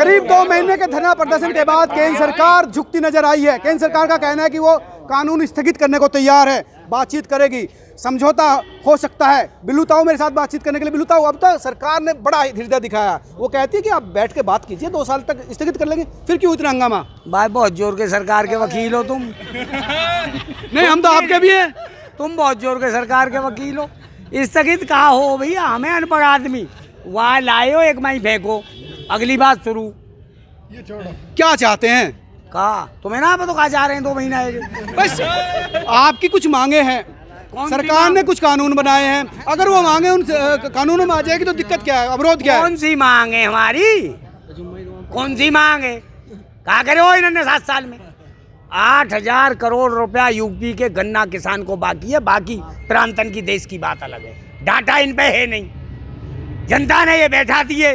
करीब 2 महीने के धरना प्रदर्शन के बाद केंद्र सरकार झुकती नजर आई है। केंद्र सरकार का कहना है कि वो कानून स्थगित करने को तैयार है, बातचीत करेगी, समझौता हो सकता है। बिल्लू ताऊ मेरे साथ बातचीत करने के लिए। बिल्लू ताऊ, अब तो सरकार ने बड़ा हृदय दिखाया, वो कहती है कि आप बैठ के बात कीजिए, 2 साल तक स्थगित कर लेंगे, फिर क्यों इतना हंगामा? भाई बहुत जोर के सरकार के वकील हो तुम। नहीं, हम तो आपके भी हैं। तुम बहुत जोर के सरकार के वकील हो। स्थगित कहा हो भैया, हमें अनपढ़ आदमी वहाँ लाए हो, एक माही फेंको, अगली बात शुरू। क्या चाहते हैं? कहा तुम्हें ना तो कहा जा रहे हैं 2 महीना बस आपकी कुछ मांगे हैं, सरकार ने कुछ कानून बनाए हैं, अगर वो मांगे उन कानूनों में आ जाएगी तो दिक्कत क्या है, अवरोध क्या है? कौन सी मांग है हमारी? कौन सी मांग है? कहा करे हो इन्होंने 7 साल में 8,000 करोड़ रुपया यूपी के गन्ना किसान को बाकी है। बाकी प्रांतन की देश की बात अलग है, डाटा इन पे है नहीं। जनता ने ये बैठा दिए,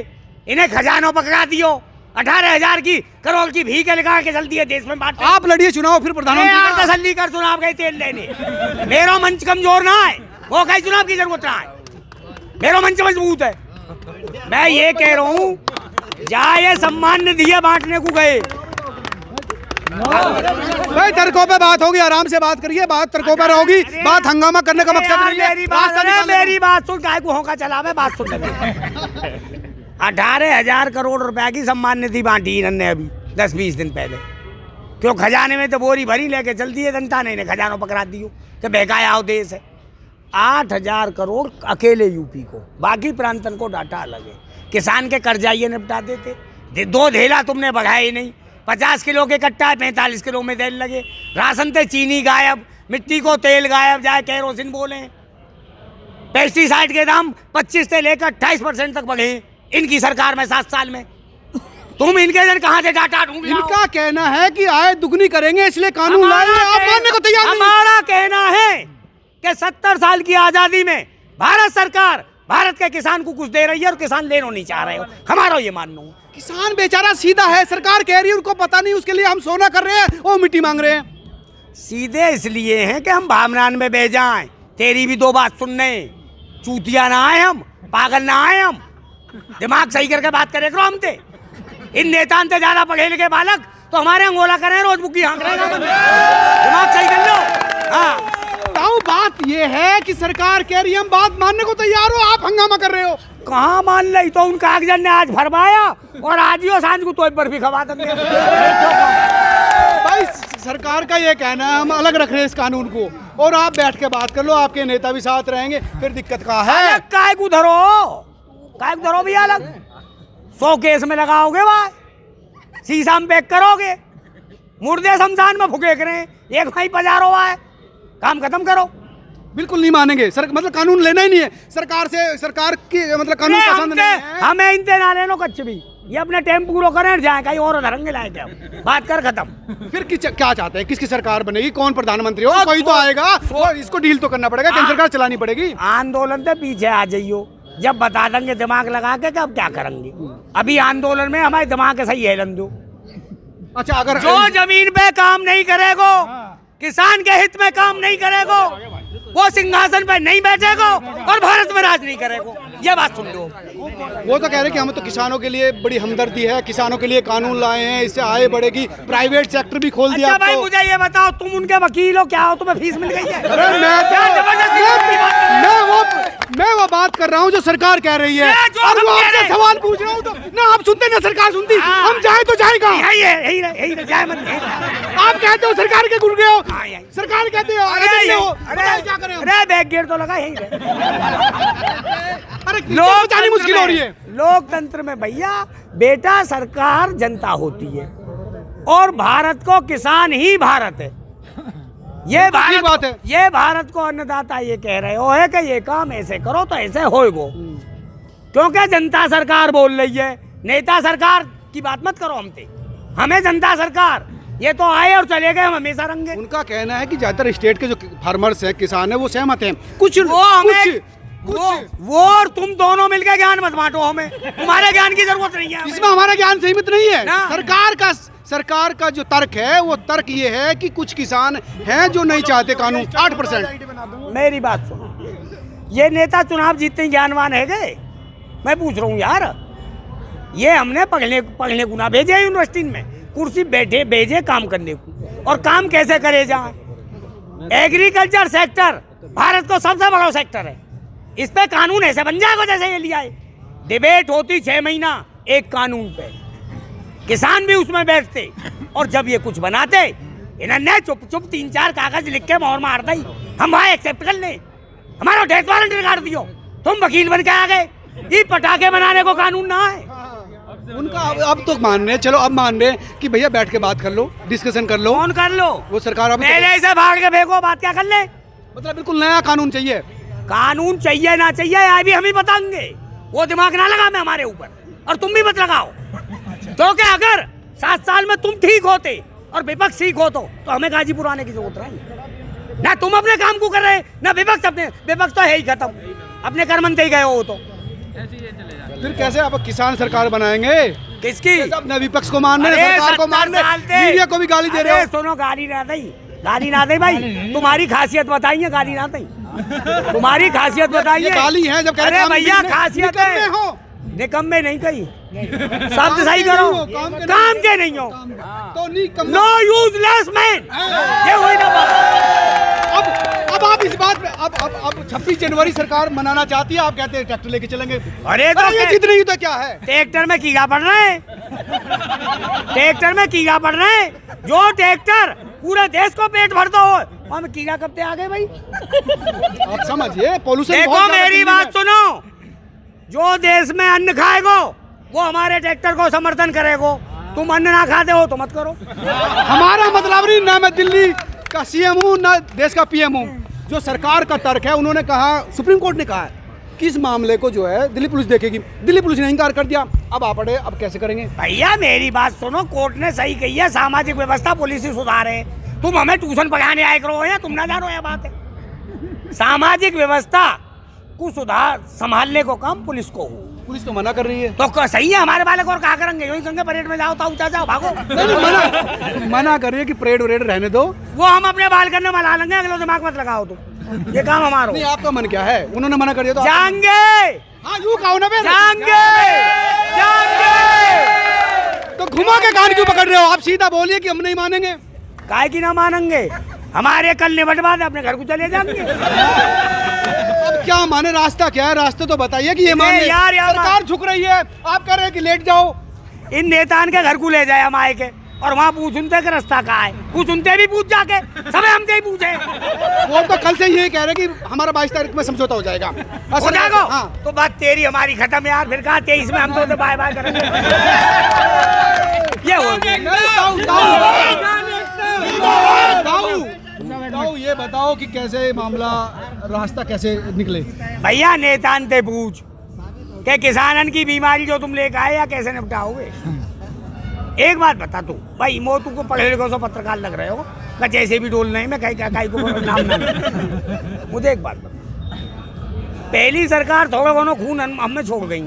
इन्हें खजानों पकड़ा दियो। 18,000 की करोड़ की भीख लगा के चलती है देश में बात। आप लड़िए चुनाव, फिर प्रधानमंत्री तसल्ली कर चुनाव गए तेल लेने। मेरा मंच कमजोर ना है, वो कहीं चुनाव की जरूरत ना है, मेरा मंच मजबूत है। मैं ये कह रहा हूँ, जहाँ ये सम्मान निधि बांटने को गए, भाई तर्कों पे बात होगी, आराम से बात करिए, बात तर्कों पर होगी, बात हंगामा करने का मकसद नहीं है। मेरी बात सुन, काय को होका चलावे, बात सुन लगे। 18,000 करोड़ रुपया की सम्मान निधि बांटी इन्होंने अभी 10-20 दिन पहले। क्यों? खजाने में तो बोरी भरी लेके चल दी है जनता ने, इन्हें खजानों पकड़ा दियो कि बहकाया हो देश है। 8,000 करोड़ अकेले यूपी को, बाकी प्रांतन को डाटा अलग है। किसान के कर्जाइये निपटा देते, 2 धेला तुमने बढ़ाए ही नहीं। 50 किलो के कट्टा 45 किलो में तेल लगे, राशन से चीनी गायब, मिट्टी को तेल गायब, जाए केरोसिन बोले। पेस्टिसाइड के दाम 25 से लेकर 28% तक बढ़े इनकी सरकार में 7 साल में। तुम इनके जन कहाँ से डाटा ढूंढ? इनका कहना है कि आय दुगनी करेंगे इसलिए कानून लाए, आप मानने को तैयार नहीं। हमारा कहना है कि 70 साल की आजादी में भारत सरकार भारत के किसान को कुछ दे रही है और किसान लेना नहीं चाह रहे हो, हमारा ये मानना है। किसान बेचारा सीधा है, सरकार कह रही है उनको पता नहीं, उसके लिए हम सोना कर रहे हैं, वो मिट्टी मांग रहे हैं। सीधे इसलिए हैं कि हम भावनान में बह जाएं। तेरी भी 2 बात सुनने, चूतिया ना आए हम, पागल ना आए हम, दिमाग सही करके बात करे करो। हम थे इन नेताओं से ज्यादा पढ़े लिखे बालक तो हमारे अंगोला करें, रोज बुकी हाँक रहे हैं। दिमाग सही कर लो। हाँ, बात ये है कि सरकार कह रही है, हम बात मानने को तैयार हो, आप हंगामा कर रहे हो। कहाँ मान ली? तो उन कागजात ने आज भरवाया और आज ही सांझ को तो एक बर्फी खवा देंगे। भाई सरकार का ये कहना है हम अलग रख रहे हैं इस कानून को, और आप बैठ के बात कर लो, आपके नेता भी साथ रहेंगे, फिर दिक्कत कहाँ है? काय को धरो भी अलग 100 केस में लगाओगे, वहाँ शीशा में पैक करोगे, मुर्दे शमशान में फुके करें, एक भाई पजारो है, काम खत्म करो। बिल्कुल नहीं मानेंगे मतलब कानून लेना ही नहीं है सरकार से, सरकार की मतलब कानून पसंद नहीं है। हमें इनते ना लेनो कच्छ भी, ये अपने टाइम पूरा करें, जाए कहीं और धरंगे लाए क्या, बात कर खत्म। फिर क्या चाहते हैं, किसकी सरकार बनेगी, कौन प्रधानमंत्री हो? कोई तो आएगा और इसको डील तो करना पड़ेगा, केंद्र सरकार चलानी पड़ेगी। आंदोलन से पीछे आ जाइयो, जब बता देंगे दिमाग लगा के अब क्या करेंगे। अभी आंदोलन में हमारे दिमाग सही है दो। अच्छा, अगर जो जमीन पे काम नहीं करेगो, किसान के हित में काम नहीं करेगो, वो सिंहासन पे नहीं बैठेगो और भारत में राज नहीं करेगो। ये बात सुन लो। वो तो कह रहे कि हम तो किसानों के लिए बड़ी हमदर्दी है, किसानों के लिए कानून लाए हैं, इससे आय बढ़ेगी, प्राइवेट सेक्टर भी खोल दिया। अच्छा भाई, मुझे ये बताओ, तुम उनके वकील हो, क्या हो, तुम्हें फीस मिल गई है? मैं वो बात कर रहा हूँ जो सरकार कह रही है, और वो आपसे सवाल पूछ रहा हूँ तो ना आप सुनते ना सरकार सुनती। हम जाए तो जाएगा, आप कहते हो सरकार के गुड़ गए हो, सरकार कहते हो क्या करें? अरे बैग गिर तो लगा यही। अरे लोग जानी मुश्किल हो रही है। लोकतंत्र में भैया बेटा सरकार जनता होती है, और भारत को किसान ही भारत है। ये बात है। ये भारत को अन्नदाता ये कह रहे हो है कि ये काम ऐसे करो तो ऐसे होएगो, क्योंकि जनता सरकार बोल रही है। नेता सरकार की बात मत करो हमसे, हमें जनता सरकार। ये तो आए और चले गए, हम हमेशा रहेंगे। उनका कहना है कि ज्यादातर स्टेट के जो फार्मर्स हैं, किसान हैं, वो सहमत हैं। कुछ वो और तुम दोनों मिलकर ज्ञान मत बांटो, हमें तुम्हारे ज्ञान की जरूरत नहीं है। इसमें हमारा ज्ञान सीमित नहीं है। सरकार का जो तर्क है, वो तर्क ये है कि कुछ किसान हैं जो नहीं चाहते कानून। 8%। मेरी बात सुनो, ये नेता चुनाव जीतते ही ज्ञानवान है गए? मैं पूछ रहा हूँ यार, ये हमने पढ़ने को ना भेजे यूनिवर्सिटी में, कुर्सी बैठे भेजे काम करने को। और काम कैसे करे जाए? एग्रीकल्चर सेक्टर भारत को सबसे बड़ा सेक्टर है, इस पे कानून ऐसे बन जाएगा जैसे ये लिया है। डिबेट होती 6 महीना एक कानून पे, किसान भी उसमें बैठते, और जब ये कुछ बनाते इन्होंने चुप चुप 3-4 कागज लिख के मोहर मार दी, हम वहाँ एक्सेप्ट कर ले, हमारा डेथ वारंट निकाल दियो, तुम वकील बन के आ गए। ये पटाखे बनाने को कानून ना है उनका। अब तो मान रहे, चलो अब मान रहे कि भैया बैठ के बात कर लो, डिस्कशन कर लो। कौन कर लो? वो सरकार अभी पहले से भाग के फेंको, बात क्या कर ले? मतलब बिल्कुल नया कानून चाहिए। कानून चाहिए ना चाहिए ये भी हम ही बताएंगे, वो दिमाग ना लगा मैं हमारे ऊपर, और तुम भी मत लगाओ। क्योंकि अगर 7 साल में तुम ठीक होते और विपक्ष ठीक हो तो हमें गाजीपुर आने की जरूरत नहीं। ना तुम अपने काम को कर रहे, ना विपक्ष अपने, विपक्ष तो है ही खत्म, अपने कर्मंते ही गए हो। तो फिर कैसे आप किसान सरकार बनाएंगे? किसकी? अपने विपक्ष को मारने, सरकार को मारने, मीडिया को भी गाली दे रहे हो। सुनो, गाली ना दे भाई, तुम्हारी खासियत बताइए। गाली ना दे, तुम्हारी खासियत बताइए। गाली है जब अरे भैया खासियत है, निकम्मे नहीं कही, शब्द सही करो, काम के नहीं हो तो नो यूजलेस मैन, ये हुई ना बात। अब आप इस बात पे अब 26 जनवरी सरकार मनाना चाहती है, आप कहते हैं ट्रैक्टर लेके चलेंगे। अरे तो ये जिद नहीं तो क्या है? ट्रैक्टर में कीड़ा पड़ रहे हैं, ट्रैक्टर में कीड़ा पड़ रहे हैं। जो ट्रैक्टर पूरे देश को पेट भरता हो, हम कीड़ा कब से आ गए भाई? आप समझिए, पोल्यूशन। देखो मेरी बात सुनो, जो देश में अन्न खाएगो वो हमारे ट्रैक्टर को समर्थन करेगो। तुम अन्न ना खाते हो तो मत करो। हमारा मतलब नहीं, ना मैं दिल्ली का सीएम हूँ ना देश का पीएम हूँ। जो सरकार का तर्क है, उन्होंने कहा, सुप्रीम कोर्ट ने कहा है कि इस मामले को जो है दिल्ली पुलिस देखेगी, दिल्ली पुलिस ने इनकार कर दिया। अब आप अड़े, अब कैसे करेंगे? भैया मेरी बात सुनो, कोर्ट ने सही कही है, सामाजिक व्यवस्था पुलिस ही सुधार है। तुम हमें ट्यूशन पढ़ाने आए करो या तुम ना जानो, ये बात है। सामाजिक व्यवस्था को सुधार संभालने को काम पुलिस को हो। पुलिस तो मना कर रही है। तो सही है, हमारे बालक और कहा करेंगे, यूं ही कहेंगे परेड में जाओ, ताऊ जाओ, भागो। मना कर रही है कि परेड वरेड रहने दो, वो हम अपने बाल करने मना लेंगे, अगले दिमाग मत लगाओ तुम, ये काम हमारा। नहीं, आपका मन क्या है? उन्होंने मना कर दिया तो जाएंगे। हाँ, यूं कहो ना, जाएंगे। तो घुमा के कान क्यों पकड़ रहे हो? आप सीधा बोलिए कि हम नहीं मानेंगे। काहे की ना मानेंगे? हमारे कल निबटवा दे, अपने घर को चले जाएंगे। अब क्या माने? रास्ता क्या है? रास्ते तो बताइए कि ये माने। यार सरकार झुक रही है, आप कह रहे हैं कि लेट जाओ। इन नेतान के घर को ले जाए हम आए के, और वहाँ पूछते कि रास्ता कहाँ है, पूछते भी पूछ जाके, सब हमसे ही पूछे। वो तो कल से यही कह रहे कि हमारा 22 तारीख में समझौता हो जाएगा। हो जाएगा? हाँ। तो बात तेरी हमारी खत्म यार, फिर कहा 23 में हम तो बाय बाय करेंगे। ये हो ताऊ, ये बताओ कि कैसे मामला, रास्ता कैसे निकले? भैया नेतान ते पूछ के किसानन की बीमारी जो तुम लेकर आए या कैसे निपटाओगे। एक बात बता तू भाई, मो तू को पढ़े लिखे सो पत्रकार लग रहे हो, कच ऐसे भी डोल नहीं, मैं कहीं को नाम ना। मुझे एक बात बता, पहली सरकार थोड़ा कोनो खून हमें छोड़ गई,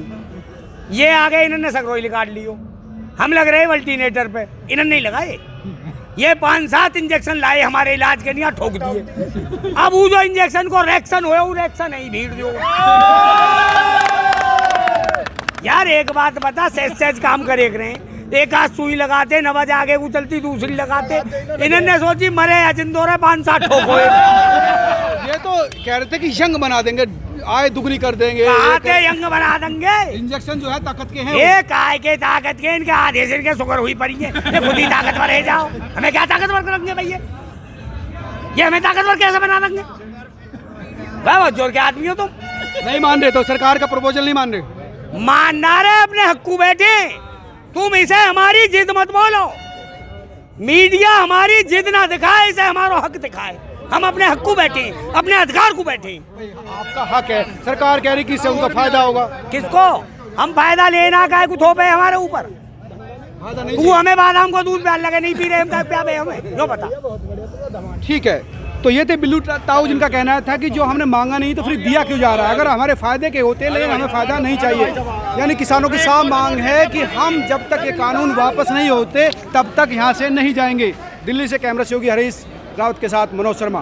ये आ गए इन्होंने सगरोई काट लियो, हम लग रहे अल्टरनेटर पे, इन्होंने नहीं लगाए। ये 5-7 इंजेक्शन लाए हमारे इलाज के लिए, ठोक दिए। अब वो जो इंजेक्शन को रिएक्शन हुए, वो रिएक्शन नहीं भीड़ दो यार। एक बात बता, सहज काम करे रहे, एक आध सुई लगाते, न बजे आगे वो चलती, दूसरी लगाते। इन्होंने सोची मरे या जिंदो रहे, 5-7 ठोक हुए। ये तो कह रहे थे कि यंग बना देंगे, आय दुगनी कर देंगे। आते यंग बना देंगे। इंजेक्शन जो है ताकत के हैं। ये काय के ताकत के, इनके आधे सिर के शुगर हुई पड़ी है, ये खुद ही ताकतवर रह जाओ। हमें क्या ताकतवर करेंगे भैया? ये हमें ताकतवर कैसे बना देंगे? बहुत जोर के आदमी हो तुम। नहीं मान रहे तो सरकार का प्रपोजल नहीं मान रहे? मानना रहे, अपने हक्कू बैठे। तुम इसे हमारी जिद मत बोलो, मीडिया हमारी जिद ना दिखाए, इसे हमारा हक दिखाए। हम अपने हक को बैठे, अपने अधिकार को बैठे। आपका हक है, सरकार कह रही कि इससे उनका फायदा होगा। किसको? हम फायदा लेना का कुछ थोपे हमारे ऊपर? तू हमें बादाम को दूध प्याल लगे नहीं पी रहे, हम क्या प्याबे हमें, जो बता। ठीक है, तो ये थे बिल्लू ताऊ, जिनका कहना था कि जो हमने मांगा नहीं तो फिर दिया क्यों जा रहा है? अगर हमारे फायदे के होते, लेकिन हमें फायदा नहीं चाहिए। यानी किसानों की साफ मांग है कि हम जब तक ये कानून वापस नहीं होते तब तक यहाँ से नहीं जाएंगे। दिल्ली से कैमरा सहयोगी हरीश रावत के साथ मनोज शर्मा।